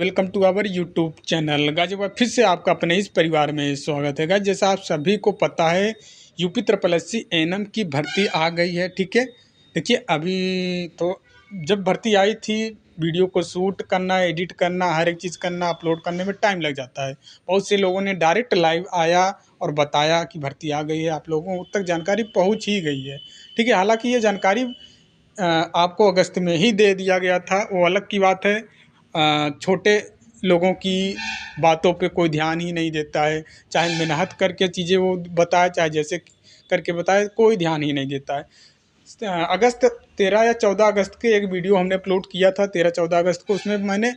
Welcome to our YouTube channel. Guys फिर से आपका अपने इस परिवार में स्वागत है। गाइस जैसा आप सभी को पता है यूपी SSSC एएनएम की भर्ती आ गई है। ठीक है, देखिए अभी तो जब भर्ती आई थी वीडियो को शूट करना, एडिट करना, हर एक चीज़ करना, अपलोड करने में टाइम लग जाता है। बहुत से लोगों ने डायरेक्ट लाइव आया और बताया कि भर्ती आ गई है, आप लोगों तक जानकारी पहुँच ही गई है। ठीक है, हालाँकि ये जानकारी आपको अगस्त में ही दे दिया गया था, वो अलग की बात है। छोटे लोगों की बातों पे कोई ध्यान ही नहीं देता है, चाहे मेहनत करके चीज़ें वो बताए, चाहे जैसे करके बताए, कोई ध्यान ही नहीं देता है। अगस्त 13 या 14 अगस्त के एक वीडियो हमने अपलोड किया था, 13-14 अगस्त को। उसमें मैंने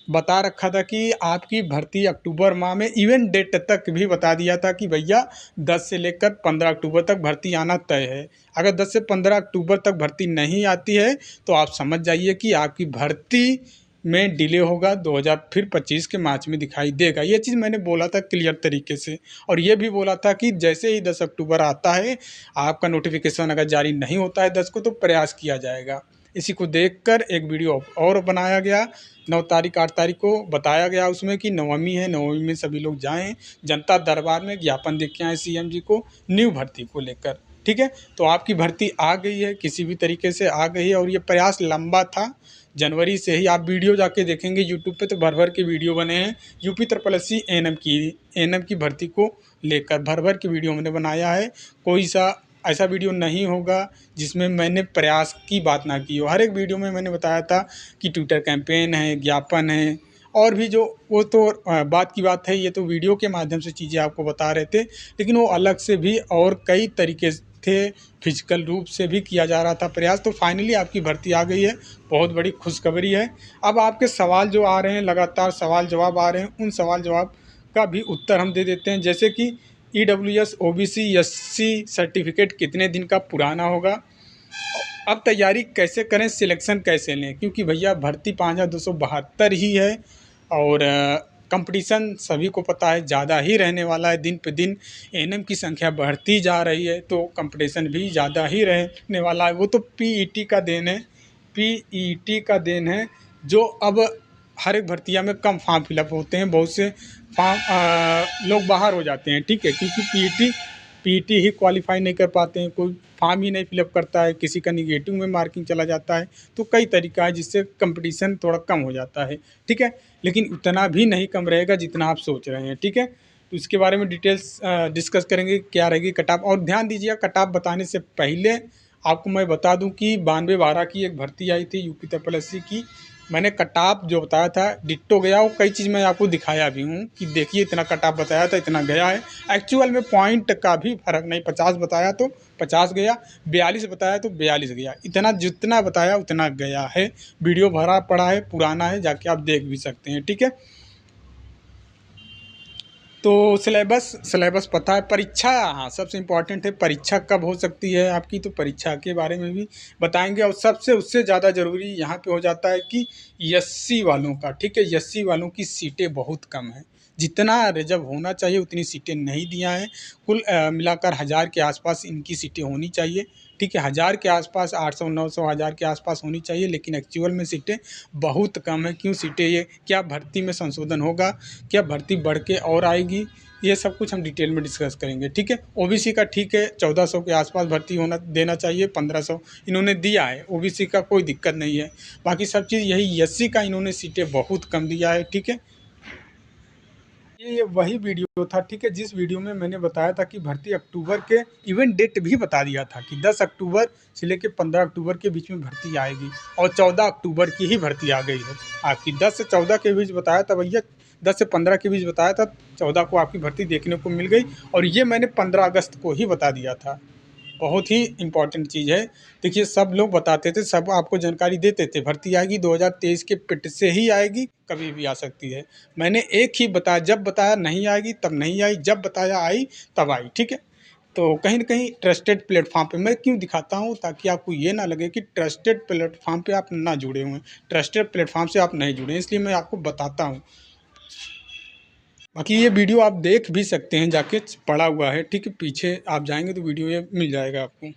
बता रखा था कि आपकी भर्ती अक्टूबर माह में, इवेंट डेट तक भी बता दिया था कि भैया 10 से लेकर 15 अक्टूबर तक भर्ती आना तय है। अगर 10 से 15 अक्टूबर तक भर्ती नहीं आती है तो आप समझ जाइए कि आपकी भर्ती में डिले होगा, 2025 के मार्च में दिखाई देगा। ये चीज़ मैंने बोला था क्लियर तरीके से, और ये भी बोला था कि जैसे ही 10 अक्टूबर आता है, आपका नोटिफिकेशन अगर जारी नहीं होता है 10 को, तो प्रयास किया जाएगा। इसी को देखकर एक वीडियो और बनाया गया। 9 तारीख 8 तारीख को बताया गया उसमें कि नवमी है, नवमी में सभी लोग जाएं जनता दरबार में, ज्ञापन देख के आए सीएम जी को न्यू भर्ती को लेकर। ठीक है, तो आपकी भर्ती आ गई है, किसी भी तरीके से आ गई है, और ये प्रयास लंबा था। जनवरी से ही आप वीडियो जाके देखेंगे यूट्यूब पे तो भर भर के वीडियो बने हैं यूपी SSSC एएनएम की भर्ती को लेकर। भर भर के वीडियो हमने बनाया है, कोई सा ऐसा वीडियो नहीं होगा जिसमें मैंने प्रयास की बात ना की हो। हर एक वीडियो में मैंने बताया था कि ट्विटर कैंपेन है, ज्ञापन है, और भी जो वो तो बात की बात है, ये तो वीडियो के माध्यम से चीज़ें आपको बता रहे थे, लेकिन वो अलग से भी और कई तरीके थे, फिजिकल रूप से भी किया जा रहा था प्रयास। तो फाइनली आपकी भर्ती आ गई है, बहुत बड़ी खुशखबरी है। अब आपके सवाल जो आ रहे हैं, लगातार सवाल जवाब आ रहे हैं, उन सवाल जवाब का भी उत्तर हम दे देते हैं। जैसे कि EWS OBC SC सर्टिफिकेट कितने दिन का पुराना होगा, अब तैयारी कैसे करें, सिलेक्शन कैसे लें, क्योंकि भैया भर्ती 5272 ही है, और कंपटीशन सभी को पता है ज़्यादा ही रहने वाला है। दिन पे दिन एएनएम की संख्या बढ़ती जा रही है, तो कंपटीशन भी ज़्यादा ही रहने वाला है। वो तो पीईटी का देन है, पीईटी का देन है, जो अब हर एक भर्तियाँ में कम फॉर्म फिलअप होते हैं, बहुत से फॉर्म लोग बाहर हो जाते हैं। ठीक है, क्योंकि पीईटी ही क्वालिफाई नहीं कर पाते हैं, कोई फॉर्म ही नहीं फिलअप करता है, किसी का निगेटिव में मार्किंग चला जाता है, तो कई तरीका है जिससे कंपटीशन थोड़ा कम हो जाता है। ठीक है, लेकिन उतना भी नहीं कम रहेगा जितना आप सोच रहे हैं। ठीक है, तो इसके बारे में डिटेल्स डिस्कस करेंगे, क्या रहेगी कट ऑफ। और ध्यान दीजिए, कट ऑफ बताने से पहले आपको मैं बता दूं कि 92-12 की एक भर्ती आई थी यूपी SSSC की, मैंने कट ऑफ जो बताया था डिट्टो गया, वो कई चीज़ मैं आपको दिखाया भी हूँ कि देखिए इतना कट ऑफ बताया था, इतना गया है। एक्चुअल में पॉइंट का भी फर्क नहीं, 50 बताया तो 50 गया, 42 बताया तो 42 गया, इतना जितना बताया उतना गया है। वीडियो भरा पड़ा है, पुराना है, जाके आप देख भी सकते हैं। ठीक है, तो सिलेबस पता है। परीक्षा, हाँ सबसे इम्पॉर्टेंट है, परीक्षा कब हो सकती है आपकी, तो परीक्षा के बारे में भी बताएंगे। और सबसे उससे ज़्यादा ज़रूरी यहाँ पे हो जाता है कि एससी वालों का। ठीक है, एससी वालों की सीटें बहुत कम हैं, जितना रिजर्व होना चाहिए उतनी सीटें नहीं दिया है। कुल मिलाकर 1000 के आसपास इनकी सीटें होनी चाहिए। ठीक है, 1000 के आसपास, 800 900 1000 के आसपास होनी चाहिए, लेकिन एक्चुअल में सीटें बहुत कम है। क्यों सीटें, ये क्या भर्ती में संशोधन होगा, क्या भर्ती बढ़ के और आएगी, ये सब कुछ हम डिटेल में डिस्कस करेंगे। ठीक है, ओबीसी का ठीक है 1400 के आसपास भर्ती होना देना चाहिए, 1500 इन्होंने दिया है, ओबीसी का कोई दिक्कत नहीं है। बाकी सब चीज़ यही, एससी का इन्होंने सीटें बहुत कम दिया है। ठीक है, ये वही वीडियो था। ठीक है, जिस वीडियो में मैंने बताया था कि भर्ती अक्टूबर के, इवेंट डेट भी बता दिया था कि 10 अक्टूबर से लेकर 15 अक्टूबर के बीच में भर्ती आएगी, और 14 अक्टूबर की ही भर्ती आ गई है आपकी। 10 से 14 के बीच बताया था भैया, 10 से 15 के बीच बताया था, 14 को आपकी भर्ती देखने को मिल गई, और ये मैंने 15 अगस्त को ही बता दिया था। बहुत ही इम्पॉर्टेंट चीज़ है। देखिए, सब लोग बताते थे, सब आपको जानकारी देते थे, भर्ती आएगी 2023 के पिट से ही आएगी, कभी भी आ सकती है। मैंने एक ही बताया, जब बताया नहीं आएगी तब नहीं आई, जब बताया आई तब आई। ठीक है, तो कहीं ना कहीं ट्रस्टेड प्लेटफॉर्म पे मैं क्यों दिखाता हूँ, ताकि आपको ये ना लगे कि ट्रस्टेड प्लेटफॉर्म पे आप ना जुड़े हुए हैं, ट्रस्टेड प्लेटफॉर्म से आप नहीं जुड़े हैं, इसलिए मैं आपको बताता हूँ। बाकी ये वीडियो आप देख भी सकते हैं, जाके पड़ा हुआ है। ठीक है, पीछे आप जाएंगे तो वीडियो ये मिल जाएगा आपको।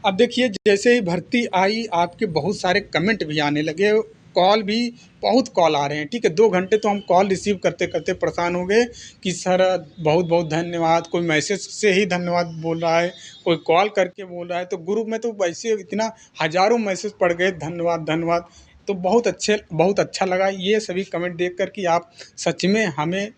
अब देखिए, जैसे ही भर्ती आई, आपके बहुत सारे कमेंट भी आने लगे कॉल भी बहुत कॉल आ रहे हैं, ठीक है। 2 घंटे तो हम कॉल रिसीव करते करते परेशान हो गए कि सर बहुत बहुत धन्यवाद। कोई मैसेज से ही धन्यवाद बोल रहा है, कोई कॉल करके बोल रहा है, तो ग्रुप में तो वैसे इतना हज़ारों मैसेज पड़ गए, धन्यवाद धन्यवाद। तो बहुत अच्छा लगा ये सभी कमेंट देख कर कि आप सच में हमें,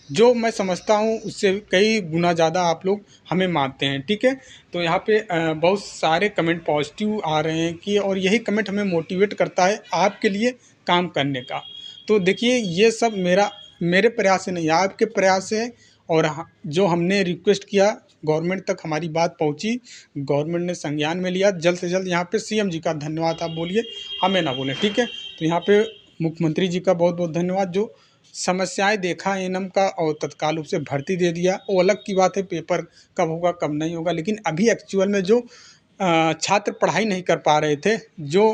जो मैं समझता हूँ उससे कई गुना ज़्यादा आप लोग हमें मानते हैं, ठीक है। तो यहाँ पे बहुत सारे कमेंट पॉजिटिव आ रहे हैं कि, और यही कमेंट हमें मोटिवेट करता है आपके लिए काम करने का। तो देखिए ये सब मेरे प्रयास से नहीं है, आपके प्रयास से। और जो हमने रिक्वेस्ट किया गवर्नमेंट तक हमारी बात पहुंची, गवर्नमेंट ने संज्ञान में लिया। जल्द से जल्द यहाँ पे सीएम जी का धन्यवाद आप बोलिए, हमें ना बोलें, ठीक है। तो यहाँ पे मुख्यमंत्री जी का बहुत बहुत धन्यवाद, जो समस्याएं देखा एनएम का और तत्काल रूप से भर्ती दे दिया। वो अलग की बात है, पेपर कब होगा कब नहीं होगा, लेकिन अभी एक्चुअल में जो छात्र पढ़ाई नहीं कर पा रहे थे, जो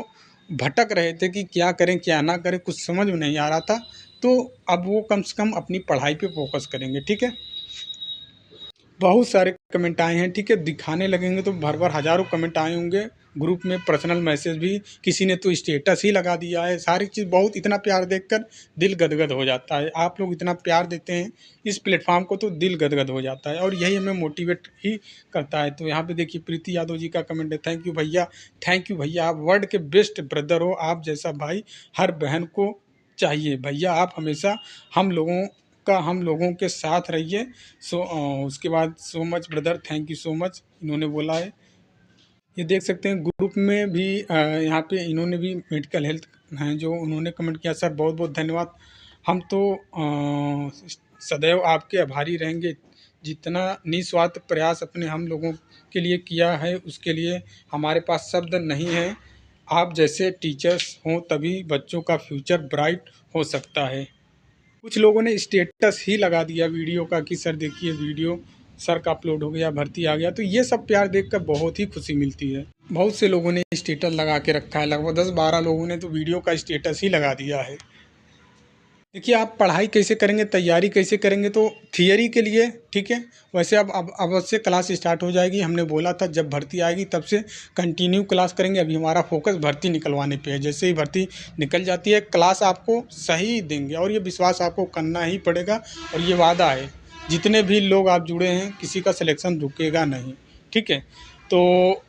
भटक रहे थे कि क्या करें क्या ना करें, कुछ समझ में नहीं आ रहा था, तो अब वो कम से कम अपनी पढ़ाई पे फोकस करेंगे, ठीक है। बहुत सारे कमेंट आए हैं, ठीक है। दिखाने लगेंगे तो भर भर हज़ारों कमेंट आए होंगे। ग्रुप में पर्सनल मैसेज भी, किसी ने तो स्टेटस ही लगा दिया है। सारी चीज़ बहुत, इतना प्यार देखकर दिल गदगद हो जाता है। आप लोग इतना प्यार देते हैं इस प्लेटफॉर्म को, तो दिल गदगद हो जाता है, और यही हमें मोटिवेट ही करता है। तो यहाँ पे देखिए प्रीति यादव जी का कमेंट है, थैंक यू भैया, थैंक यू भैया, आप वर्ल्ड के बेस्ट ब्रदर हो। आप जैसा भाई हर बहन को चाहिए भैया, आप हमेशा हम लोगों के साथ रहिए। उसके बाद so much brother, thank you so much इन्होंने बोला है। ये देख सकते हैं ग्रुप में भी यहाँ पे इन्होंने भी मेडिकल हेल्थ हैं जो उन्होंने कमेंट किया, सर बहुत बहुत धन्यवाद। हम तो सदैव आपके आभारी रहेंगे। जितना निस्वार्थ प्रयास अपने हम लोगों के लिए किया है उसके लिए हमारे पास शब्द नहीं है। आप जैसे टीचर्स हों तभी बच्चों का फ्यूचर ब्राइट हो सकता है। कुछ लोगों ने स्टेटस ही लगा दिया वीडियो का कि सर देखिए वीडियो सर का अपलोड हो गया, भर्ती आ गया। तो ये सब प्यार देखकर बहुत ही खुशी मिलती है। बहुत से लोगों ने स्टेटस लगा के रखा है, लगभग 10-12 लोगों ने तो वीडियो का स्टेटस ही लगा दिया है। देखिए आप पढ़ाई कैसे करेंगे, तैयारी कैसे करेंगे, तो थियरी के लिए ठीक है। वैसे अब अवश्य क्लास स्टार्ट हो जाएगी, हमने बोला था जब भर्ती आएगी तब से कंटिन्यू क्लास करेंगे। अभी हमारा फोकस भर्ती निकलवाने पे है। जैसे ही भर्ती निकल जाती है क्लास आपको सही देंगे, और ये विश्वास आपको करना ही पड़ेगा, और ये वादा है। जितने भी लोग आप जुड़े हैं किसी का सिलेक्शन रुकेगा नहीं, ठीक है। तो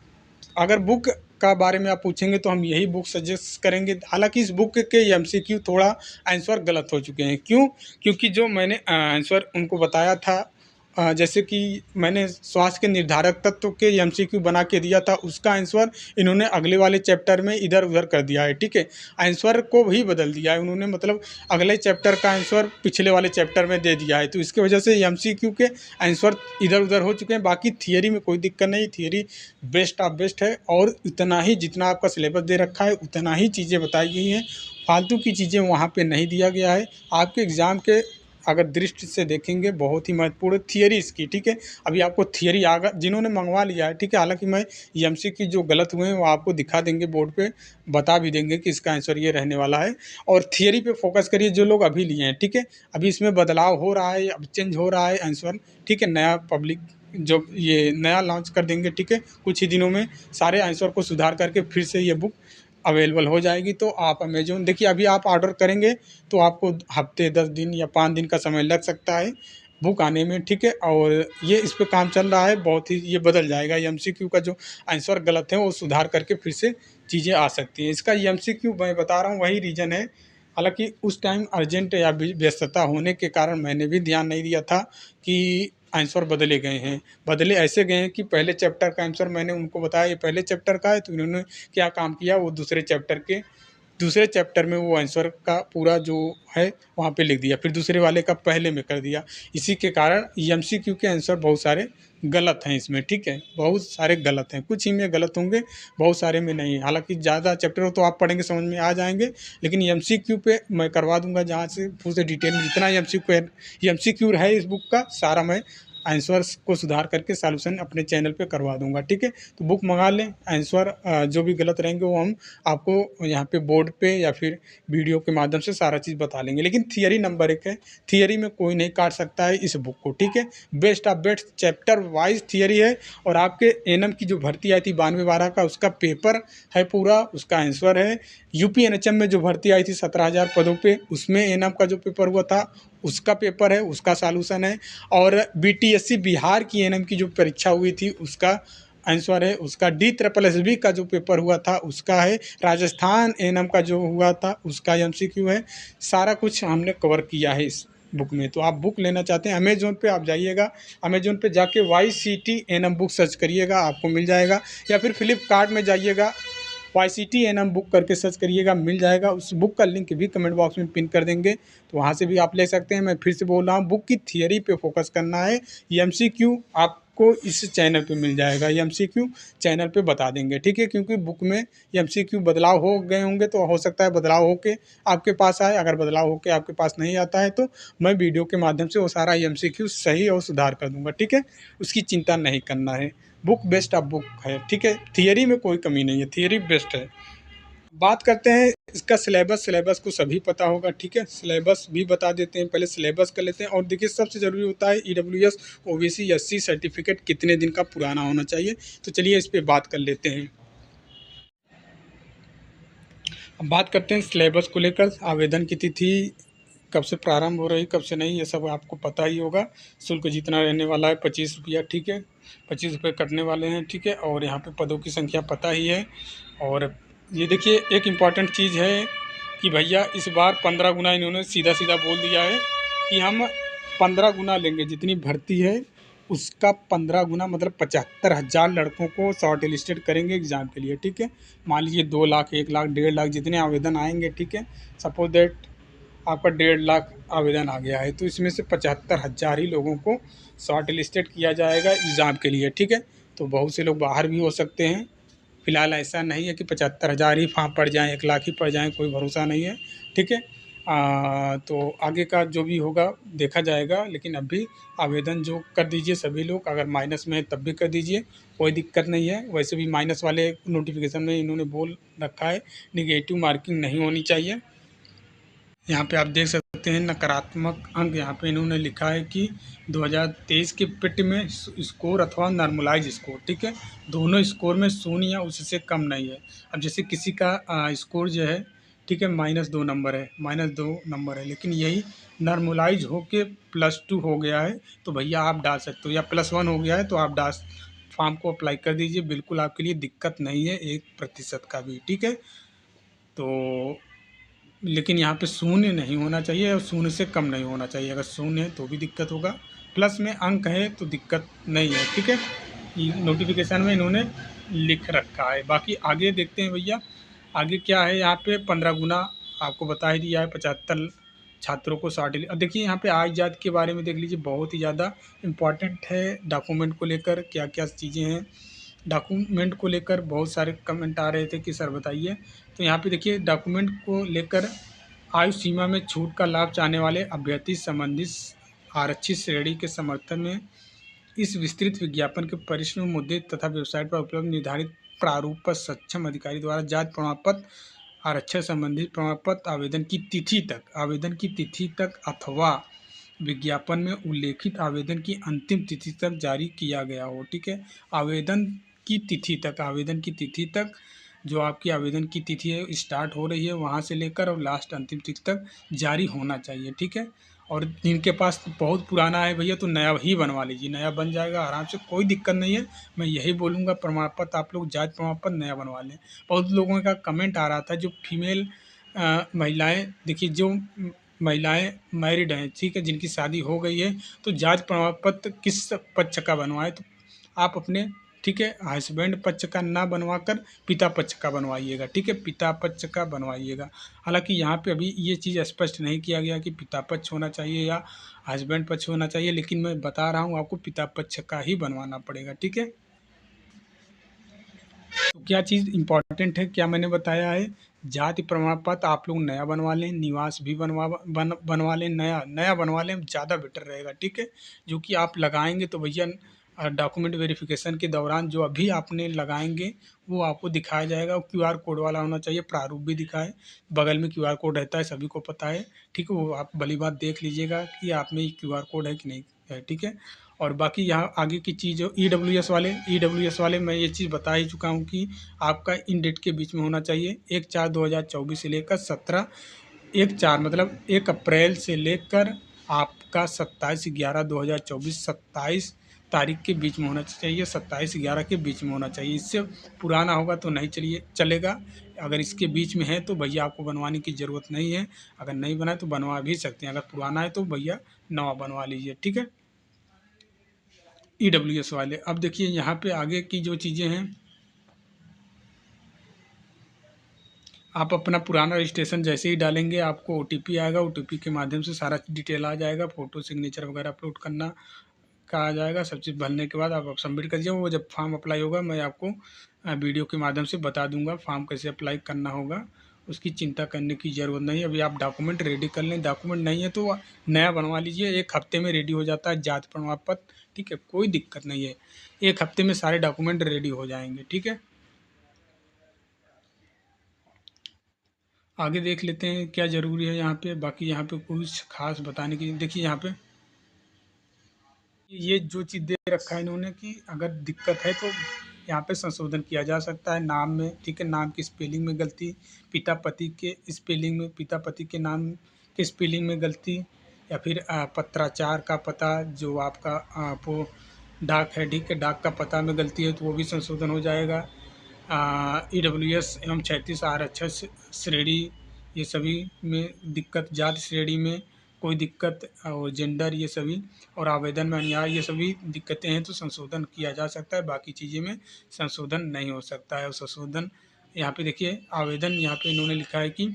अगर बुक का बारे में आप पूछेंगे तो हम यही बुक सजेस्ट करेंगे। हालांकि इस बुक के एमसीक्यू थोड़ा आंसर गलत हो चुके हैं। क्यों? क्योंकि जो मैंने आंसर उनको बताया था, जैसे कि मैंने स्वास्थ्य के निर्धारक तत्व के एमसीक्यू बना के दिया था, उसका आंसर इन्होंने अगले वाले चैप्टर में इधर उधर कर दिया है, ठीक है। आंसर को भी बदल दिया है उन्होंने, मतलब अगले चैप्टर का आंसर पिछले वाले चैप्टर में दे दिया है। तो इसकी वजह से एमसीक्यू के आंसर इधर उधर हो चुके हैं। बाकी थियरी में कोई दिक्कत नहीं, थियरी बेस्ट ऑफ बेस्ट है, और इतना ही जितना आपका सिलेबस दे रखा है उतना ही चीज़ें बताई गई हैं। फालतू की चीज़ें वहाँ पे नहीं दिया गया है। आपके एग्ज़ाम के अगर दृष्टि से देखेंगे बहुत ही महत्वपूर्ण थियरी इसकी, ठीक है। अभी आपको थियरी आगा जिन्होंने मंगवा लिया है, ठीक है। हालांकि मैं एमसीक्यू जो गलत हुए हैं वो आपको दिखा देंगे, बोर्ड पे बता भी देंगे कि इसका आंसर ये रहने वाला है। और थियरी पे फोकस करिए जो लोग अभी लिए हैं, ठीक है। अभी इसमें बदलाव हो रहा है, अब चेंज हो रहा है आंसर, ठीक है। नया पब्लिक जो ये नया लॉन्च कर देंगे, ठीक है। कुछ ही दिनों में सारे आंसर को सुधार करके फिर से ये बुक अवेलेबल हो जाएगी। तो आप अमेजोन देखिए, अभी आप ऑर्डर करेंगे तो आपको हफ्ते 10 दिन या 5 दिन का समय लग सकता है बुक आने में, ठीक है। और ये इस पे काम चल रहा है, बहुत ही ये बदल जाएगा। एमसीक्यू का जो आंसर गलत है वो सुधार करके फिर से चीज़ें आ सकती हैं। इसका एमसीक्यू मैं बता रहा हूँ वही रीज़न है। हालांकि उस टाइम अर्जेंट या व्यस्तता होने के कारण मैंने भी ध्यान नहीं दिया था कि आंसर बदले गए हैं। बदले ऐसे गए हैं कि पहले चैप्टर का आंसर मैंने उनको बताया ये पहले चैप्टर का है, तो इन्होंने क्या काम किया, वो दूसरे चैप्टर में वो आंसर का पूरा जो है वहाँ पे लिख दिया, फिर दूसरे वाले का पहले में कर दिया। इसी के कारण एमसीक्यू के आंसर बहुत सारे गलत हैं इसमें, ठीक है। बहुत सारे गलत हैं, कुछ ही में गलत होंगे, बहुत सारे में नहीं। हालांकि ज़्यादा चैप्टर हो तो आप पढ़ेंगे समझ में आ जाएंगे, लेकिन एमसीक्यू पे मैं करवा दूंगा जहाँ से पूरे डिटेल में जितना एमसीक्यू है इस बुक का सारा मैं आंसर्स को सुधार करके सॉल्यूशन अपने चैनल पे करवा दूंगा, ठीक है। तो बुक मंगा लें, आंसर जो भी गलत रहेंगे वो हम आपको यहाँ पे बोर्ड पे या फिर वीडियो के माध्यम से सारा चीज़ बता लेंगे। लेकिन थियरी नंबर 1 है, थियरी में कोई नहीं काट सकता है इस बुक को, ठीक है। Best of best chapter wise theory है और आपके एनएम की जो भर्ती आई थी 92-12 का, उसका पेपर है पूरा, उसका आंसर है। यूपी एनएचएम में जो भर्ती आई थी 17,000 पदों पे, उसमें एनएम का जो पेपर हुआ था उसका पेपर है, उसका सॉल्यूशन है। और बीटीएससी बिहार की एनएम की जो परीक्षा हुई थी उसका आंसर है, उसका DSSB का जो पेपर हुआ था उसका है, राजस्थान एनएम का जो हुआ था उसका एमसीक्यू है। सारा कुछ हमने कवर किया है इस बुक में। तो आप बुक लेना चाहते हैं अमेजोन पे आप जाइएगा, अमेजोन पे जाके YCT एनएम बुक सर्च करिएगा, आपको मिल जाएगा। या फिर फ्लिपकार्ट में जाइएगा, YCT एनएम बुक करके सर्च करिएगा, मिल जाएगा। उस बुक का लिंक भी कमेंट बॉक्स में पिन कर देंगे, तो वहाँ से भी आप ले सकते हैं। मैं फिर से बोल रहा हूँ, बुक की थियरी पे फोकस करना है। एमसीक्यू आपको इस चैनल पे मिल जाएगा, एमसीक्यू चैनल पे बता देंगे, ठीक है। क्योंकि बुक में एमसीक्यू बदलाव हो गए होंगे, तो हो सकता है बदलाव होके आपके पास आए। अगर बदलाव होके आपके पास नहीं आता है तो मैं वीडियो के माध्यम से वो सारा एमसीक्यू सही और सुधार कर दूंगा, ठीक है। उसकी चिंता नहीं करना है। बुक बेस्ट ऑफ बुक है, ठीक है। थियरी में कोई कमी नहीं है, थियरी बेस्ट है। बात करते हैं इसका सिलेबस। सिलेबस को सभी पता होगा, ठीक है। सिलेबस भी बता देते हैं, पहले सिलेबस कर लेते हैं। और देखिए सबसे ज़रूरी होता है EWS OBC SC सर्टिफिकेट कितने दिन का पुराना होना चाहिए। तो चलिए इस पर बात कर लेते हैं। अब बात करते हैं सिलेबस को लेकर। आवेदन की तिथि कब से प्रारंभ हो रही, कब से नहीं, ये सब आपको पता ही होगा। शुल्क जितना रहने वाला है 25 रुपया, ठीक है। 25 रुपये कटने वाले हैं, ठीक है। और यहाँ पे पदों की संख्या पता ही है। और ये देखिए एक इम्पॉर्टेंट चीज़ है कि भैया इस बार 15 गुना इन्होंने सीधा सीधा बोल दिया है कि हम 15 गुना लेंगे, जितनी भर्ती है उसका 15 गुना, मतलब 75,000 लड़कों को शॉर्ट लिस्टेड करेंगे एग्ज़ाम के लिए, ठीक है। मान लीजिए 2 लाख, 1 लाख, 1.5 लाख जितने आवेदन आएंगे, ठीक है। सपोज दैट आपका 1.5 लाख आवेदन आ गया है, तो इसमें से 75,000 ही लोगों को शॉर्ट लिस्टेड किया जाएगा एग्ज़ाम के लिए, ठीक है। तो बहुत से लोग बाहर भी हो सकते हैं। फ़िलहाल ऐसा नहीं है कि 75,000 ही फॉर्म पड़ जाएँ, 1 लाख ही पड़ जाएँ, कोई भरोसा नहीं है, ठीक है। तो आगे का जो भी होगा देखा जाएगा। लेकिन अभी आवेदन जो कर दीजिए सभी लोग, अगर माइनस में है तब भी कर दीजिए, कोई दिक्कत नहीं है। वैसे भी माइनस वाले नोटिफिकेशन में इन्होंने बोल रखा है नेगेटिव मार्किंग नहीं होनी चाहिए। यहाँ पे आप देख सकते हैं नकारात्मक अंक, यहाँ पे इन्होंने लिखा है कि 2023 के पिट में स्कोर अथवा नॉर्मलाइज स्कोर, ठीक है। दोनों स्कोर में 0 या उससे कम नहीं है। अब जैसे किसी का स्कोर जो है, ठीक है, -2 नंबर है, -2 नंबर है, लेकिन यही नॉर्मलाइज होके +2 हो गया है, तो भैया आप डाल सकते हो। या +1 हो गया है तो आप डाल फॉर्म को अप्लाई कर दीजिए, बिल्कुल आपके लिए दिक्कत नहीं है 1% का भी, ठीक है। तो लेकिन यहाँ पे 0 नहीं होना चाहिए और 0 से कम नहीं होना चाहिए। अगर 0 है तो भी दिक्कत होगा, प्लस में अंक है तो दिक्कत नहीं है, ठीक है। नोटिफिकेशन में इन्होंने लिख रखा है। बाकी आगे देखते हैं भैया, आगे क्या है। यहाँ पे 15 गुना आपको बता ही दिया है, 75 छात्रों को 60। अब देखिए यहाँ पे आय जात के बारे में देख लीजिए, बहुत ही ज़्यादा इम्पॉर्टेंट है। डॉक्यूमेंट को लेकर क्या क्या चीज़ें हैं, डॉक्यूमेंट को लेकर बहुत सारे कमेंट आ रहे थे कि सर बताइए। तो यहाँ पे देखिए डॉक्यूमेंट को लेकर आयु सीमा में छूट का लाभ चाहने वाले अभ्यर्थी संबंधित आरक्षित श्रेणी के समर्थन में इस विस्तृत विज्ञापन के परिश्रम मुद्दे तथा वेबसाइट पर उपलब्ध निर्धारित प्रारूप पर सक्षम अधिकारी द्वारा जांच प्रमाण पत्र, आरक्षण संबंधित प्रमाण पत्र आवेदन की तिथि तक अथवा विज्ञापन में उल्लेखित आवेदन की अंतिम तिथि तक जारी किया गया हो, ठीक है। आवेदन की तिथि तक जो आपकी आवेदन की तिथि है स्टार्ट हो रही है वहाँ से लेकर और लास्ट अंतिम तिथि तक जारी होना चाहिए, ठीक है। और जिनके पास बहुत पुराना है भैया तो नया ही बनवा लीजिए, नया बन जाएगा आराम से, कोई दिक्कत नहीं है। मैं यही बोलूँगा प्रमाण पत्र आप लोग जांच प्रमाण पत्र नया बनवा लें। बहुत लोगों का कमेंट आ रहा था, जो फीमेल महिलाएं, देखिए जो महिलाएं मैरिड हैं, ठीक है, जिनकी शादी हो गई है, तो जांच प्रमाण पत्र किस पक्ष का बनवाएं, तो आप अपने, ठीक है, हस्बैंड पक्ष का ना बनवा कर पिता पक्ष का बनवाइएगा, ठीक है, पिता पक्ष का बनवाइएगा। हालांकि यहाँ पे अभी ये चीज़ स्पष्ट नहीं किया गया कि पिता पक्ष होना चाहिए या हस्बैंड पक्ष होना चाहिए, लेकिन मैं बता रहा हूँ आपको पिता पक्ष का ही बनवाना पड़ेगा, ठीक है। तो क्या चीज़ इम्पॉर्टेंट है, क्या मैंने बताया है, जाति प्रमाण पत्र आप लोग नया बनवा लें, निवास भी बनवा लें, नया बनवा लें, ज़्यादा बेटर रहेगा, ठीक है। जो कि आप लगाएंगे तो भैया डॉक्यूमेंट वेरिफिकेशन के दौरान जो अभी आपने लगाएंगे वो आपको दिखाया जाएगा। QR कोड वाला होना चाहिए, प्रारूप भी दिखाए, बगल में QR कोड रहता है, सभी को पता है, ठीक है। वो आप भली बात देख लीजिएगा कि आप में QR कोड है कि नहीं है, ठीक है। और बाकी यहाँ आगे की चीज़ जो EWS वाले मैं ये चीज़ बता ही चुका हूँ कि आपका इन डेट के बीच में होना चाहिए, 1/4/2024 से लेकर 17/1/4 मतलब 1 अप्रैल से लेकर आपका 27/11/2024 27 तारीख के बीच में होना चाहिए, 27/11 के बीच में होना चाहिए। इससे पुराना होगा तो नहीं चलेगा। अगर इसके बीच में है तो भैया आपको बनवाने की ज़रूरत नहीं है, अगर नहीं बना है तो बनवा भी सकते हैं, अगर पुराना है तो भैया नवा बनवा लीजिए, ठीक है। EWS वाले। अब देखिए यहाँ पे आगे की जो चीज़ें हैं, आप अपना पुराना रजिस्ट्रेशन जैसे ही डालेंगे आपको OTP आएगा, OTP के माध्यम से सारा डिटेल आ जाएगा, फ़ोटो सिग्नेचर वगैरह अपलोड करना का आ जाएगा। सब चीज़ भरने के बाद आप सबमिट कर दीजिए। वो जब फॉर्म अप्लाई होगा मैं आपको वीडियो के माध्यम से बता दूंगा फॉर्म कैसे अप्लाई करना होगा, उसकी चिंता करने की ज़रूरत नहीं है। अभी आप डॉक्यूमेंट रेडी कर लें, डॉक्यूमेंट नहीं है तो नया बनवा लीजिए, 1 हफ्ते में रेडी हो जाता है जाति प्रमाण पत्र, ठीक है, कोई दिक्कत नहीं है, 1 हफ्ते में सारे डॉक्यूमेंट रेडी हो जाएंगे, ठीक है। आगे देख लेते हैं क्या ज़रूरी है यहाँ पे। बाकी यहाँ पे कुछ खास बताने की, देखिए यहाँ पे ये जो चीज़ दे रखा है इन्होंने कि अगर दिक्कत है तो यहाँ पे संशोधन किया जा सकता है नाम में, ठीक है। नाम की स्पेलिंग में गलती, पिता पति के स्पेलिंग में, पिता पति के नाम के स्पेलिंग में गलती, या फिर पत्राचार का पता जो आपका वो डाक है, ठीक है, डाक का पता में गलती है तो वो भी संशोधन हो जाएगा। EWS एवं 36 आरक्षण श्रेणी ये सभी में दिक्कत, जाति श्रेणी में कोई दिक्कत और जेंडर ये सभी, और आवेदन में अन्याय ये सभी दिक्कतें हैं तो संशोधन किया जा सकता है, बाकी चीज़ें में संशोधन नहीं हो सकता है। और संशोधन यहाँ पे देखिए आवेदन, यहाँ पे इन्होंने लिखा है कि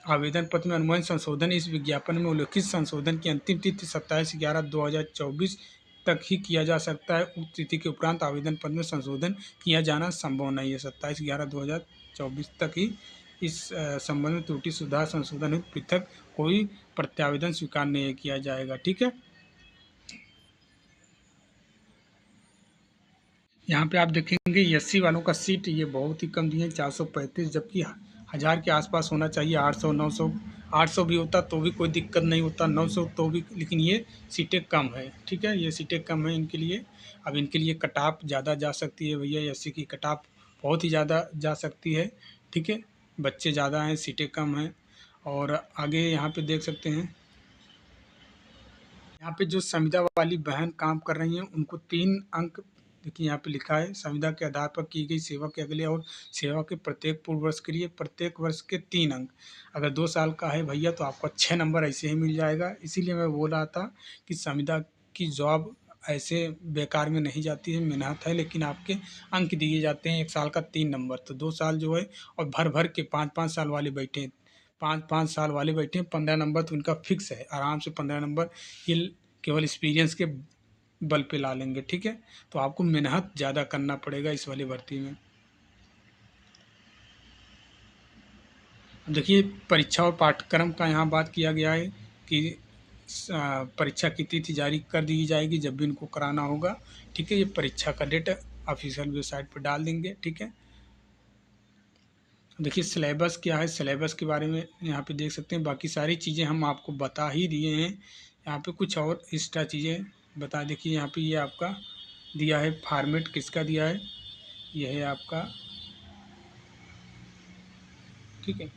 आवेदन पत्र में अनुबंध संशोधन इस विज्ञापन में उल्लिखित संशोधन की अंतिम तिथि 27/11/2024 तक ही किया जा सकता है। उक्त तिथि के उपरांत आवेदन पत्र में संशोधन किया जाना संभव नहीं है। 27/11/2024 तक ही इस संबंध में त्रुटि सुधार संशोधन हेतु पृथक कोई प्रत्यावेदन स्वीकार नहीं किया जाएगा, ठीक है। यहाँ पे आप देखेंगे SC वालों का सीट ये बहुत ही कम दिए हैं, 435, जबकि 1000 के आसपास होना चाहिए, 800 900 800 भी होता तो भी कोई दिक्कत नहीं होता, 900 तो भी, लेकिन ये सीटें कम है, ठीक है, ये सीटें कम है इनके लिए। अब इनके लिए कट ऑफ ज़्यादा जा सकती है भैया, SC की कट ऑफ बहुत ही ज़्यादा जा सकती है, ठीक है। बच्चे ज़्यादा हैं, सीटें कम हैं। और आगे यहाँ पे देख सकते हैं, यहाँ पे जो संविदा वाली बहन काम कर रही हैं उनको 3 अंक, देखिए यहाँ पे लिखा है संविदा के आधार पर की गई सेवा के अगले और सेवा के प्रत्येक पूर्व वर्ष के लिए प्रत्येक वर्ष के 3 अंक। अगर 2 साल का है भैया तो आपको 6 नंबर ऐसे ही मिल जाएगा। इसीलिए मैं बोल रहा था कि संविदा की जॉब ऐसे बेकार में नहीं जाती है, मेहनत है, लेकिन आपके अंक दिए जाते हैं, 1 साल का 3 नंबर, तो 2 साल जो है, और भर भर के 5-5 साल वाले बैठे हैं, 5-5 साल वाले बैठे हैं, 15 नंबर तो उनका फिक्स है, आराम से 15 नंबर ये केवल एक्सपीरियंस के बल पे ला लेंगे, ठीक है। तो आपको मेहनत ज़्यादा करना पड़ेगा इस वाली भर्ती में। देखिए परीक्षा और पाठ्यक्रम का यहाँ बात किया गया है कि परीक्षा की तिथि जारी कर दी जाएगी जब भी इनको कराना होगा, ठीक है। ये परीक्षा का डेट ऑफिशियल वेबसाइट पर डाल देंगे, ठीक है। देखिए सिलेबस क्या है, सिलेबस के बारे में यहाँ पे देख सकते हैं, बाकी सारी चीज़ें हम आपको बता ही दिए हैं। यहाँ पे कुछ और एक्स्ट्रा चीज़ें बता, देखिए यहाँ पे ये आपका दिया है फॉर्मेट किसका दिया है, ये है आपका, ठीक है,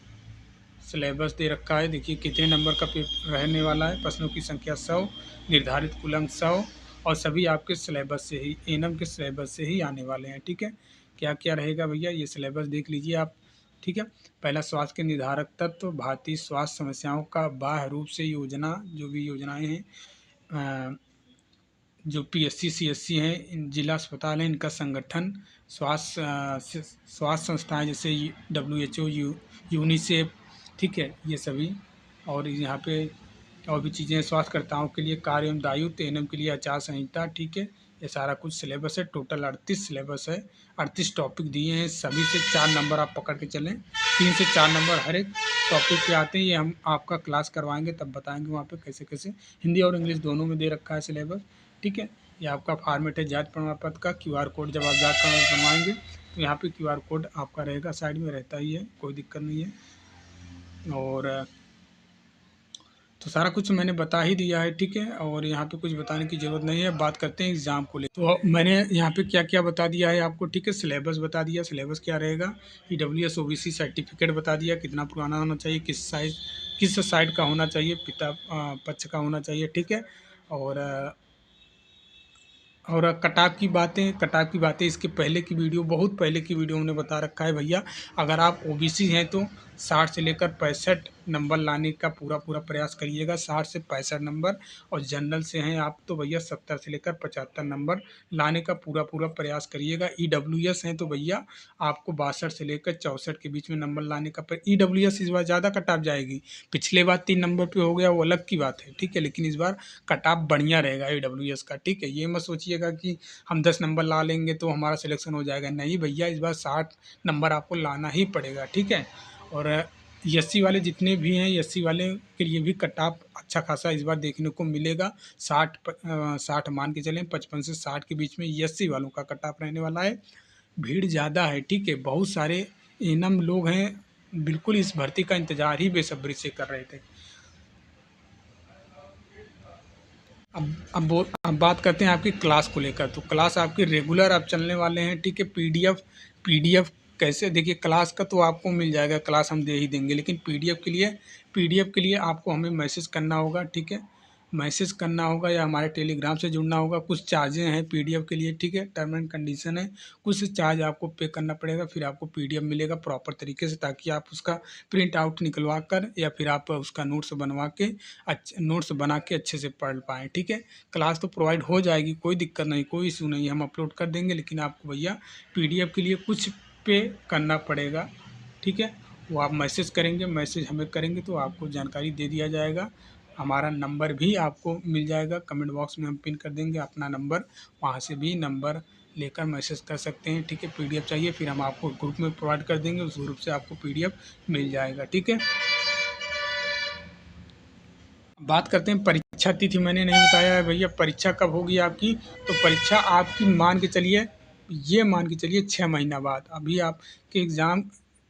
सिलेबस दे रखा है। देखिए कितने नंबर का पेपर रहने वाला है, प्रश्नों की संख्या 100, निर्धारित कुल अंक 100, और सभी आपके सिलेबस से ही, एनम के सिलेबस से ही आने वाले हैं, ठीक है। क्या क्या रहेगा भैया ये सिलेबस देख लीजिए आप, ठीक है। पहला स्वास्थ्य के निर्धारक तत्व, भारतीय स्वास्थ्य समस्याओं का बाह्य रूप से योजना, जो भी योजनाएं हैं, जो PSC CSC हैं, इन जिला अस्पताल हैं, इनका संगठन, स्वास्थ्य संस्थाएं जैसे WHO यूनिसेफ, ठीक है, ये सभी। और यहाँ पे और भी चीज़ें स्वास्थ्यकर्ताओं के लिए कार्य एवं दायित्व, एनएम के लिए आचार संहिता, ठीक है, ये सारा कुछ सिलेबस है। टोटल 38 सिलेबस है, 38 टॉपिक दिए हैं, सभी से 4 नंबर आप पकड़ के चलें। 3 से 4 नंबर हर एक टॉपिक पे आते हैं। ये हम आपका क्लास करवाएंगे, तब बताएंगे वहाँ पे कैसे कैसे। हिंदी और इंग्लिश दोनों में दे रखा है सिलेबस, ठीक है। ये आपका फॉर्मेट है जाति प्रमाण पत्र का। QR कोड जब आप जाति प्रमाण बनवाएंगे तो यहाँ पे QR कोड आपका रहेगा, साइड में रहता ही है, कोई दिक्कत नहीं है। और तो सारा कुछ मैंने बता ही दिया है, ठीक है। और यहाँ पे कुछ बताने की ज़रूरत नहीं है। बात करते हैं एग्ज़ाम को ले, तो मैंने यहाँ पे क्या क्या बता दिया है आपको, ठीक है। सिलेबस बता दिया, सिलेबस क्या रहेगा। EWS OBC सर्टिफिकेट बता दिया, कितना पुराना होना चाहिए, किस साइड का होना चाहिए, पिता पक्ष का होना चाहिए, ठीक है। और कट ऑफ की बातें इसके पहले की वीडियो, बहुत पहले की वीडियो हमने बता रखा है भैया। अगर आप OBC हैं तो 60 से लेकर 65 नंबर लाने का पूरा प्रयास करिएगा, 60 से 65 नंबर। और जनरल से हैं आप तो भैया 70 से लेकर 75 नंबर लाने का पूरा प्रयास करिएगा। EWS हैं तो भैया आपको 62 से लेकर 64 के बीच में नंबर लाने का EWS इस बार ज़्यादा कट ऑफ जाएगी। पिछले बार 3 नंबर पे हो गया, वो अलग की बात है, ठीक है। लेकिन इस बार कट ऑफ बढ़िया रहेगा EWS का, ठीक है। ये मत सोचिएगा कि हम 10 नंबर ला लेंगे तो हमारा सिलेक्शन हो जाएगा, नहीं भैया, इस बार 60 नंबर आपको लाना ही पड़ेगा, ठीक है। और SC वाले जितने भी हैं, SC वाले के लिए भी कट ऑफ अच्छा खासा इस बार देखने को मिलेगा। 60 मान के चलें, 55 से 60 के बीच में SC वालों का कट ऑफ रहने वाला है। भीड़ ज़्यादा है, ठीक है। बहुत सारे एनम लोग हैं, बिल्कुल इस भर्ती का इंतज़ार ही बेसब्री से कर रहे थे। अब बात करते हैं आपकी क्लास को लेकर। तो क्लास आपकी रेगुलर आप चलने वाले हैं, ठीक है। पीडीएफ कैसे, देखिए क्लास का तो आपको मिल जाएगा, क्लास हम दे ही देंगे। लेकिन पीडीएफ के लिए आपको हमें मैसेज करना होगा, ठीक है। मैसेज करना होगा या हमारे टेलीग्राम से जुड़ना होगा। कुछ चार्जें हैं पीडीएफ के लिए, ठीक है, टर्म एंड कंडीशन है। कुछ चार्ज आपको पे करना पड़ेगा, फिर आपको पीडीएफ मिलेगा प्रॉपर तरीके से, ताकि आप उसका प्रिंट आउट निकलवा कर या फिर आप उसका नोट्स बनवा के नोट्स बना के अच्छे से पढ़ पाएँ, ठीक है। क्लास तो प्रोवाइड हो जाएगी, कोई दिक्कत नहीं, कोई इशू नहीं, हम अपलोड कर देंगे। लेकिन आपको भैया पीडीएफ के लिए कुछ पे करना पड़ेगा, ठीक है। वो आप मैसेज करेंगे, मैसेज हमें करेंगे तो आपको जानकारी दे दिया जाएगा। हमारा नंबर भी आपको मिल जाएगा, कमेंट बॉक्स में हम पिन कर देंगे अपना नंबर, वहाँ से भी नंबर लेकर मैसेज कर सकते हैं, ठीक है। पीडीएफ चाहिए फिर हम आपको ग्रुप में प्रोवाइड कर देंगे, उस ग्रुप से आपको पीडीएफ मिल जाएगा, ठीक है। बात करते हैं परीक्षा तिथि, मैंने नहीं बताया है भैया परीक्षा कब होगी आपकी। तो परीक्षा आपकी मान के चलिए, ये मान के चलिए 6 महीना बाद। अभी आपके एग्ज़ाम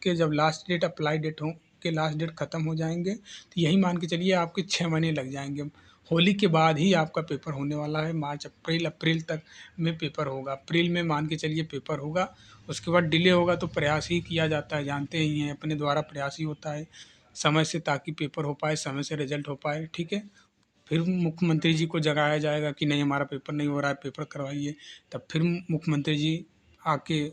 के जब लास्ट डेट, अप्लाई डेट हो के लास्ट डेट ख़त्म हो जाएंगे, तो यही मान के चलिए आपके 6 महीने लग जाएंगे। होली के बाद ही आपका पेपर होने वाला है, मार्च अप्रैल तक में पेपर होगा। अप्रैल में मान के चलिए पेपर होगा, उसके बाद डिले होगा तो प्रयास ही किया जाता है, जानते ही हैं, अपने द्वारा प्रयास ही होता है समय से, ताकि पेपर हो पाए, समय से रिजल्ट हो पाए, ठीक है। फिर मुख्यमंत्री जी को जगाया जाएगा कि नहीं हमारा पेपर नहीं हो रहा है, पेपर करवाइए। तब फिर मुख्यमंत्री जी आके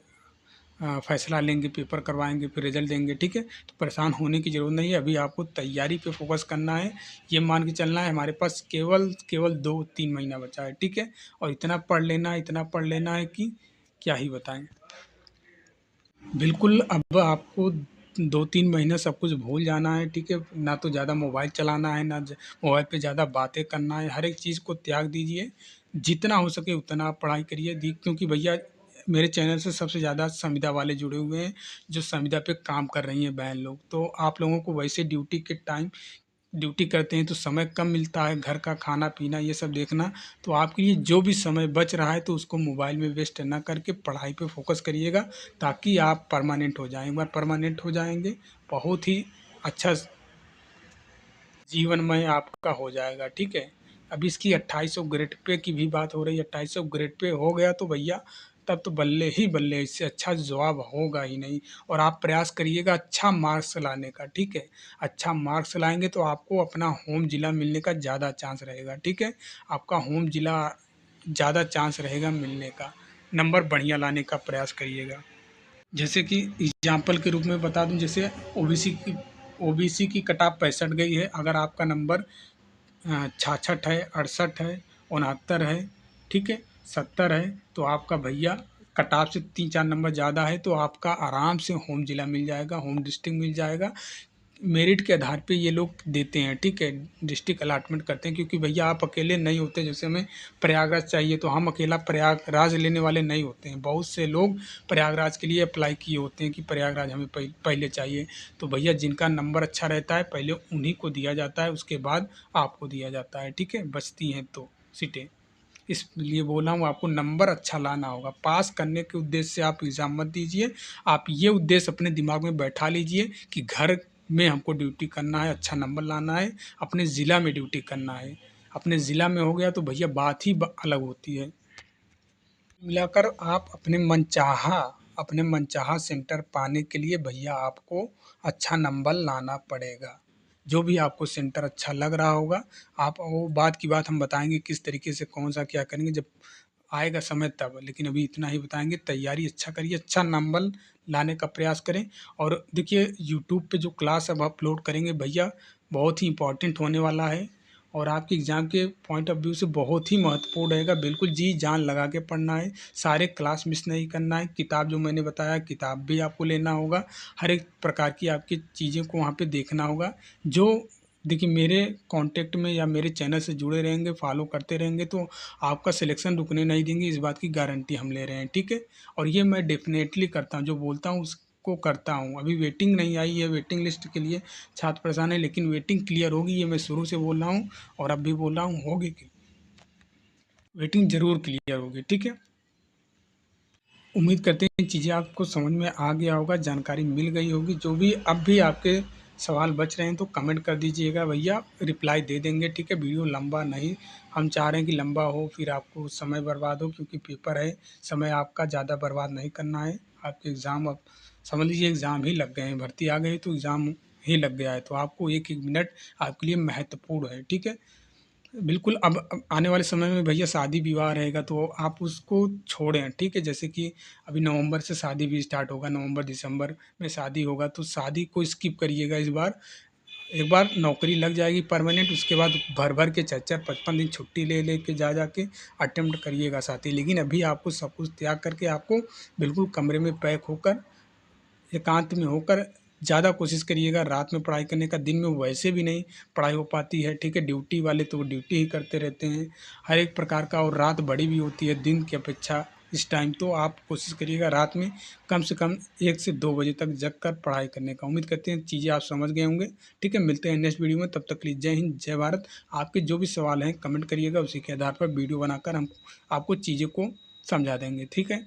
फैसला लेंगे, पेपर करवाएंगे, फिर रिजल्ट देंगे, ठीक है। तो परेशान होने की ज़रूरत नहीं है, अभी आपको तैयारी पे फोकस करना है। ये मान के चलना है हमारे पास केवल 2-3 महीना बचा है, ठीक है। और इतना पढ़ लेना है कि क्या ही बताएं। बिल्कुल, अब आपको 2-3 महीने सब कुछ भूल जाना है, ठीक है। ना तो ज़्यादा मोबाइल चलाना है, ना मोबाइल पे ज़्यादा बातें करना है, हर एक चीज़ को त्याग दीजिए। जितना हो सके उतना आप पढ़ाई करिए, क्योंकि भैया मेरे चैनल से सबसे ज़्यादा संविदा वाले जुड़े हुए हैं, जो संविदा पे काम कर रही हैं बहन लोग। तो आप लोगों को वैसे ड्यूटी करते हैं तो समय कम मिलता है, घर का खाना पीना ये सब देखना। तो आपके लिए जो भी समय बच रहा है तो उसको मोबाइल में वेस्ट ना करके पढ़ाई पे फोकस करिएगा, ताकि आप परमानेंट हो जाएं। एक बार परमानेंट हो जाएंगे, बहुत ही अच्छा जीवनमय आपका हो जाएगा, ठीक है। अब इसकी 2800 ग्रेड पे की भी बात हो रही है, 2800 ग्रेड पे हो गया तो भैया तब तो बल्ले ही बल्ले, इससे अच्छा जवाब होगा ही नहीं। और आप प्रयास करिएगा अच्छा मार्क्स लाने का, ठीक है। अच्छा मार्क्स लाएंगे तो आपको अपना होम जिला मिलने का ज़्यादा चांस रहेगा, ठीक है। आपका होम जिला ज़्यादा चांस रहेगा मिलने का। नंबर बढ़िया लाने का प्रयास करिएगा। जैसे कि एग्जाम्पल के रूप में बता दूं, जैसे ओबीसी की कट ऑफ 65 गई है। अगर आपका नंबर 66 है, 68 है, 69 है, ठीक है, 70 है, तो आपका भैया कट ऑफ से 3-4 नंबर ज़्यादा है तो आपका आराम से होम जिला मिल जाएगा, होम डिस्ट्रिक्ट मिल जाएगा। मेरिट के आधार पे ये लोग देते हैं, ठीक है, डिस्ट्रिक्ट अलॉटमेंट करते हैं, क्योंकि भैया आप अकेले नहीं होते। जैसे हमें प्रयागराज चाहिए तो हम अकेला प्रयागराज लेने वाले नहीं होते हैं, बहुत से लोग प्रयागराज के लिए अप्लाई किए होते हैं कि प्रयागराज हमें पहले चाहिए। तो भैया जिनका नंबर अच्छा रहता है पहले उन्हीं को दिया जाता है, उसके बाद आपको दिया जाता है, ठीक है, बचती हैं तो सीटें। इसलिए बोला हूँ आपको नंबर अच्छा लाना होगा। पास करने के उद्देश्य से आप एग्ज़ाम मत दीजिए, आप ये उद्देश्य अपने दिमाग में बैठा लीजिए कि घर में हमको ड्यूटी करना है, अच्छा नंबर लाना है, अपने ज़िला में ड्यूटी करना है। अपने ज़िला में हो गया तो भैया बात ही अलग होती है। मिलाकर आप अपने मनचाहा सेंटर पाने के लिए भैया आपको अच्छा नंबर लाना पड़ेगा। जो भी आपको सेंटर अच्छा लग रहा होगा, आप वो बात की बात हम बताएंगे किस तरीके से कौन सा क्या करेंगे जब आएगा समय तब। लेकिन अभी इतना ही बताएंगे, तैयारी अच्छा करिए, अच्छा नंबर लाने का प्रयास करें। और देखिए यूट्यूब पे जो क्लास अब अपलोड करेंगे भैया बहुत ही इम्पोर्टेंट होने वाला है और आपके एग्ज़ाम के पॉइंट ऑफ व्यू से बहुत ही महत्वपूर्ण रहेगा। बिल्कुल जी जान लगा के पढ़ना है, सारे क्लास मिस नहीं करना है। किताब जो मैंने बताया किताब भी आपको लेना होगा, हर एक प्रकार की आपकी चीज़ों को वहाँ पे देखना होगा। जो देखिए मेरे कांटेक्ट में या मेरे चैनल से जुड़े रहेंगे, फॉलो करते रहेंगे तो आपका सिलेक्शन रुकने नहीं देंगे, इस बात की गारंटी हम ले रहे हैं, ठीक है। और ये मैं डेफिनेटली करता हूँ, जो बोलता हूँ उसको करता हूँ। अभी वेटिंग नहीं आई है, वेटिंग लिस्ट के लिए छात्र परेशान है, लेकिन वेटिंग क्लियर होगी, ये मैं शुरू से बोल रहा हूँ और अब भी बोल रहा हूँ, होगी कि वेटिंग ज़रूर क्लियर होगी, ठीक है। उम्मीद करते हैं चीज़ें आपको समझ में आ गया होगा, जानकारी मिल गई होगी। जो भी अब भी आपके सवाल बच रहे हैं तो कमेंट कर दीजिएगा भैया, रिप्लाई दे देंगे, ठीक है। वीडियो लंबा नहीं, हम चाह रहे हैं कि लंबा हो फिर आपको समय बर्बाद हो, क्योंकि पेपर है, समय आपका ज़्यादा बर्बाद नहीं करना है। आपके एग्ज़ाम अब समझ लीजिए एग्ज़ाम ही लग गए हैं, भर्ती आ गई तो एग्ज़ाम ही लग गया है, तो आपको एक एक मिनट आपके लिए महत्वपूर्ण है, ठीक है। बिल्कुल, अब आने वाले समय में भैया शादी विवाह रहेगा तो आप उसको छोड़ें, ठीक है। जैसे कि अभी नवंबर से शादी भी स्टार्ट होगा, नवंबर दिसंबर में शादी होगा तो शादी को स्किप करिएगा इस बार। एक बार नौकरी लग जाएगी परमानेंट, उसके बाद भर भर के 4-4 5-5 दिन छुट्टी ले ले के जा के अटेम्प्ट करिएगा शादी। लेकिन अभी आपको सब कुछ त्याग करके आपको बिल्कुल कमरे में पैक होकर, एकांत में होकर ज़्यादा कोशिश करिएगा रात में पढ़ाई करने का। दिन में वैसे भी नहीं पढ़ाई हो पाती है, ठीक है। ड्यूटी वाले तो ड्यूटी ही करते रहते हैं हर एक प्रकार का, और रात बड़ी भी होती है दिन की अपेक्षा इस टाइम। तो आप कोशिश करिएगा रात में कम से कम 1 से 2 बजे तक जग कर पढ़ाई करने का। उम्मीद करते हैं चीज़ें आप समझ गए होंगे, ठीक है। मिलते हैं नेक्स्ट वीडियो में, तब तक के लिए जय हिंद जय भारत। आपके जो भी सवाल हैं कमेंट करिएगा, उसी के आधार पर वीडियो बनाकर हम आपको चीज़ों को समझा देंगे, ठीक है।